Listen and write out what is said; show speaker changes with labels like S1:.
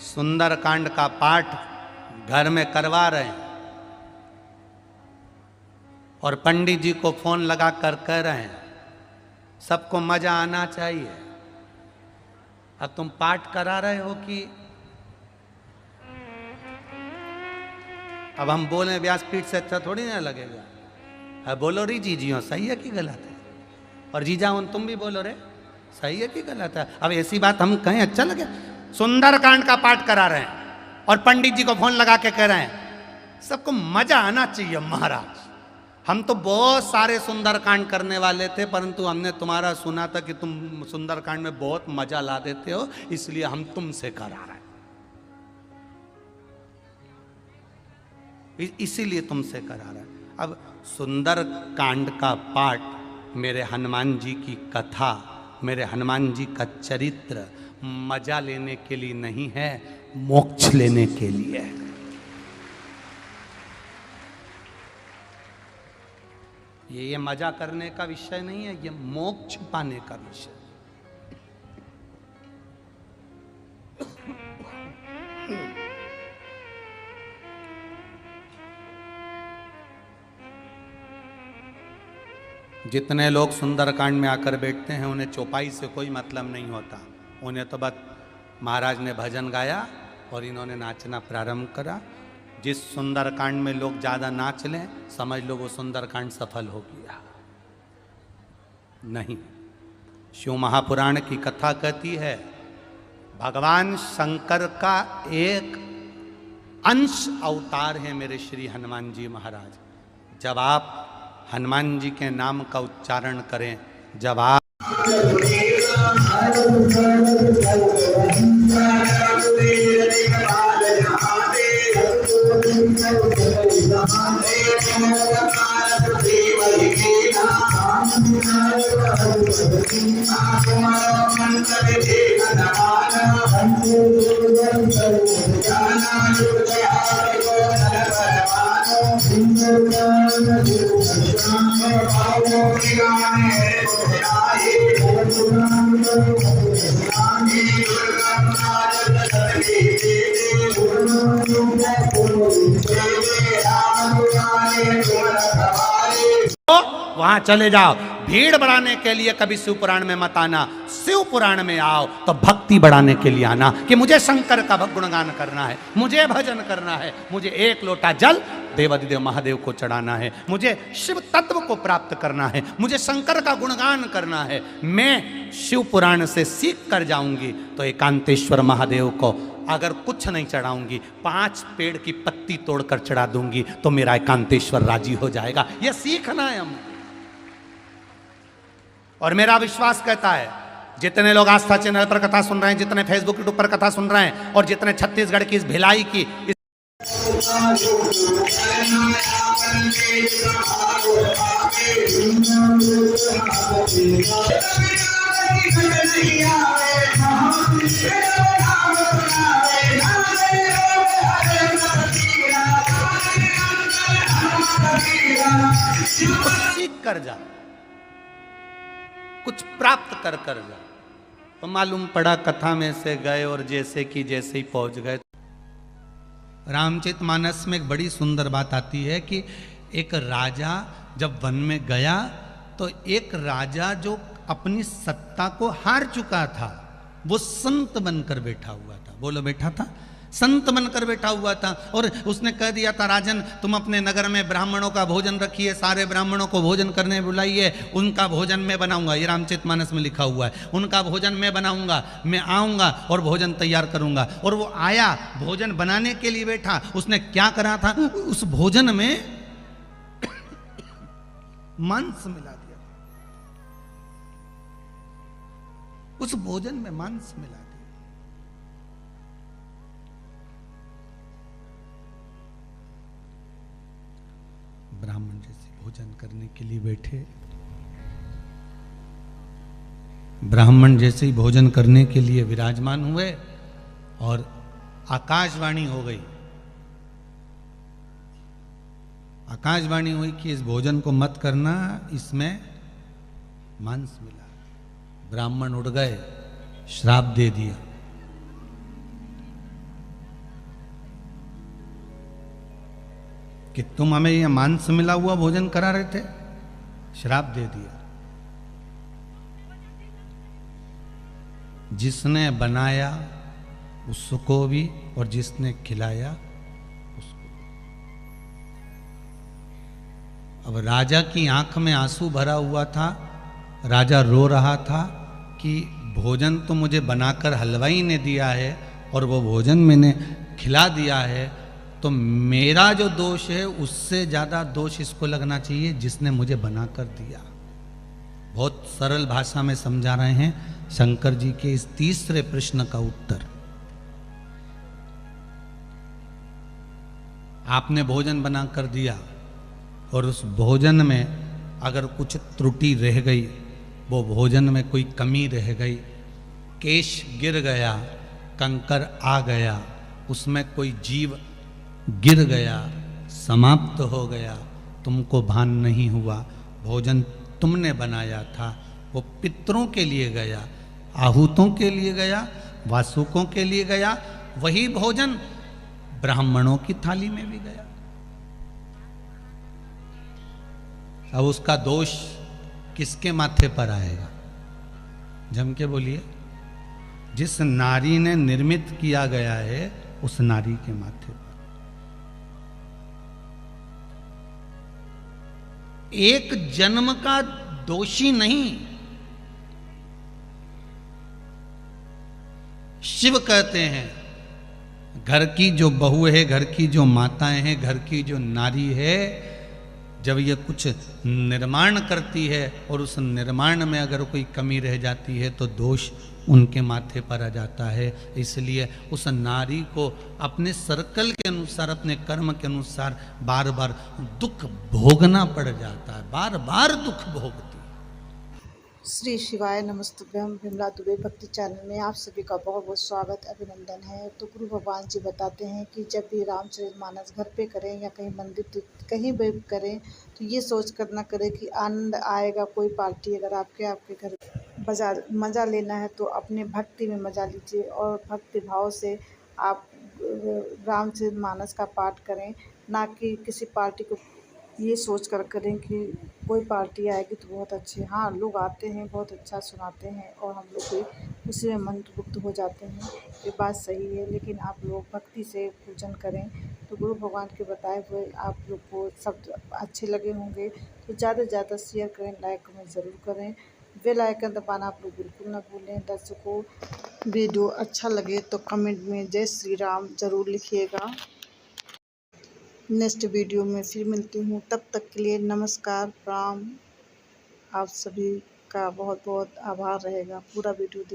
S1: सुंदरकांड का पाठ घर में करवा रहे हैं और पंडित जी को फोन लगा कर कह रहे हैं सबको मजा आना चाहिए। अब तुम पाठ करा रहे हो कि अब हम बोले व्यासपीठ से अच्छा थोड़ी ना लगेगा। अब बोलो री जीजियो सही है कि गलत है, और जीजा तुम भी बोलो रे सही है कि गलत है। अब ऐसी बात हम कहें अच्छा लगे? सुंदरकांड का पाठ करा रहे हैं और पंडित जी को फोन लगा के कह रहे हैं सबको मजा आना चाहिए। महाराज हम तो बहुत सारे सुंदरकांड करने वाले थे, परंतु हमने तुम्हारा सुना था कि तुम सुंदरकांड में बहुत मजा ला देते हो, इसलिए हम तुमसे करा रहे हैं, इसीलिए तुमसे करा रहे हैं। अब सुंदरकांड का पाठ मेरे हनुमान जी की कथा, मेरे हनुमान जी का चरित्र मजा लेने के लिए नहीं है, मोक्ष लेने के लिए है। ये मजा करने का विषय नहीं है, ये मोक्ष पाने का विषय। जितने लोग सुंदरकांड में आकर बैठते हैं उन्हें चौपाई से कोई मतलब नहीं होता। उन्हें तो बस महाराज ने भजन गाया और इन्होंने नाचना प्रारंभ करा। जिस सुंदरकांड में लोग ज़्यादा नाच लें समझ लो वो सुंदरकांड सफल हो गया। नहीं, शिव महापुराण की कथा कहती है भगवान शंकर का एक अंश अवतार है मेरे श्री हनुमान जी महाराज। जब आप हनुमान जी के नाम का उच्चारण करें, जब आप वहां चले जाओ। भीड़ बढ़ाने के लिए कभी शिव पुराण में मत आना, शिव पुराण में आओ तो भक्ति बढ़ाने के लिए आना कि मुझे शंकर का गुणगान करना है, मुझे भजन करना है, मुझे एक लोटा जल देवादिदेव महादेव को चढ़ाना है, मुझे शिव तत्व को प्राप्त करना है, मुझे शंकर का गुणगान करना है। मैं शिव पुराण से सीख कर जाऊंगी तो एकांतेश्वर महादेव को अगर कुछ नहीं चढ़ाऊंगी, 5 पेड़ की पत्ती तोड़कर चढ़ा दूंगी तो मेरा एकांतेश्वर राजी हो जाएगा। यह सीखना है हम। और मेरा विश्वास कहता है जितने लोग आस्था चैनल पर कथा सुन रहे हैं, जितने फेसबुक यूट्यूब पर कथा सुन रहे हैं और जितने छत्तीसगढ़ की इस भिलाई की सीख कर जा, कुछ प्राप्त कर कर जा। तो मालूम पड़ा कथा में से गए और जैसे कि जैसे ही पहुंच गए। रामचरितमानस में एक बड़ी सुंदर बात आती है कि एक राजा जब वन में गया तो एक राजा जो अपनी सत्ता को हार चुका था वो संत बनकर बैठा हुआ था। बोलो बैठा था, संत बनकर बैठा हुआ था। और उसने कह दिया था राजन तुम अपने नगर में ब्राह्मणों का भोजन रखिए, सारे ब्राह्मणों को भोजन करने बुलाइए, उनका भोजन मैं बनाऊंगा। ये रामचरितमानस में लिखा हुआ है, उनका भोजन मैं बनाऊंगा, मैं आऊंगा और भोजन तैयार करूंगा। और वो आया, भोजन बनाने के लिए बैठा। उसने क्या करा था, उस भोजन में मांस मिला दिया, उस भोजन में मांस मिला दिया। ब्राह्मण जैसे भोजन करने के लिए बैठे, ब्राह्मण जैसे ही भोजन करने के लिए विराजमान हुए और आकाशवाणी हो गई। आकाशवाणी हुई कि इस भोजन को मत करना, इसमें मांस मिला। ब्राह्मण उठ गए, श्राप दे दिया। कि तुम हमें यह मांस मिला हुआ भोजन करा रहे थे, श्राप दे दिया। जिसने बनाया उसको भी और जिसने खिलाया उसको। अब राजा की आंख में आंसू भरा हुआ था, राजा रो रहा था कि भोजन तो मुझे बनाकर हलवाई ने दिया है और वो भोजन मैंने खिला दिया है, तो मेरा जो दोष है उससे ज़्यादा दोष इसको लगना चाहिए जिसने मुझे बनाकर दिया। बहुत सरल भाषा में समझा रहे हैं शंकर जी के इस तीसरे प्रश्न का उत्तर। आपने भोजन बनाकर दिया और उस भोजन में अगर कुछ त्रुटि रह गई, वो भोजन में कोई कमी रह गई, केश गिर गया, कंकर आ गया, उसमें कोई जीव गिर गया, समाप्त हो गया, तुमको भान नहीं हुआ, भोजन तुमने बनाया था, वो पितरों के लिए गया, आहूतों के लिए गया, वासुकों के लिए गया, वही भोजन ब्राह्मणों की थाली में भी गया। अब उसका दोष किसके माथे पर आएगा? जम के बोलिए। जिस नारी ने निर्मित किया गया है उस नारी के माथे पर। एक जन्म का दोषी नहीं। शिव कहते हैं घर की जो बहू है, घर की जो माताएं हैं, घर की जो नारी है, जब ये कुछ निर्माण करती है और उस निर्माण में अगर कोई कमी रह जाती है तो दोष उनके माथे पर आ जाता है। इसलिए उस नारी को अपने सर्कल के अनुसार, अपने कर्म के अनुसार बार बार दुख भोगना पड़ जाता है, बार बार दुख भोगती।
S2: श्री शिवाय नमस्तुभ्यम। विमला दुबे भक्ति चैनल में आप सभी का बहुत बहुत स्वागत अभिनंदन है। तो गुरु भगवान जी बताते हैं कि जब भी रामचरितमानस घर पे करें या कहीं मंदिर कहीं भी करें तो ये सोच कर ना करें कि आनंद आएगा कोई पार्टी अगर आपके घर मज़ा लेना है तो अपने भक्ति में मज़ा लीजिए और भक्ति भाव से आप रामचरितमानस का पाठ करें, ना कि किसी पार्टी को ये सोच कर करें कि कोई पार्टी आएगी तो बहुत अच्छे। हाँ, लोग आते हैं, बहुत अच्छा सुनाते हैं और हम लोग भी उसी में मंत्रमुग्ध हो जाते हैं, ये बात सही है। लेकिन आप लोग भक्ति से पूजन करें तो गुरु भगवान के बताए हुए आप लोग को सब अच्छे लगे होंगे तो ज़्यादा से ज़्यादा शेयर करें, लाइक कमेंट ज़रूर करें, बेल आइकन दबाना आप लोग बिल्कुल ना भूलें। दर्शकों, वीडियो अच्छा लगे तो कमेंट में जय श्री राम ज़रूर लिखिएगा। नेक्स्ट वीडियो में फिर मिलती हूँ, तब तक के लिए नमस्कार, प्रणाम। आप सभी का बहुत बहुत आभार रहेगा। पूरा वीडियो देखिए।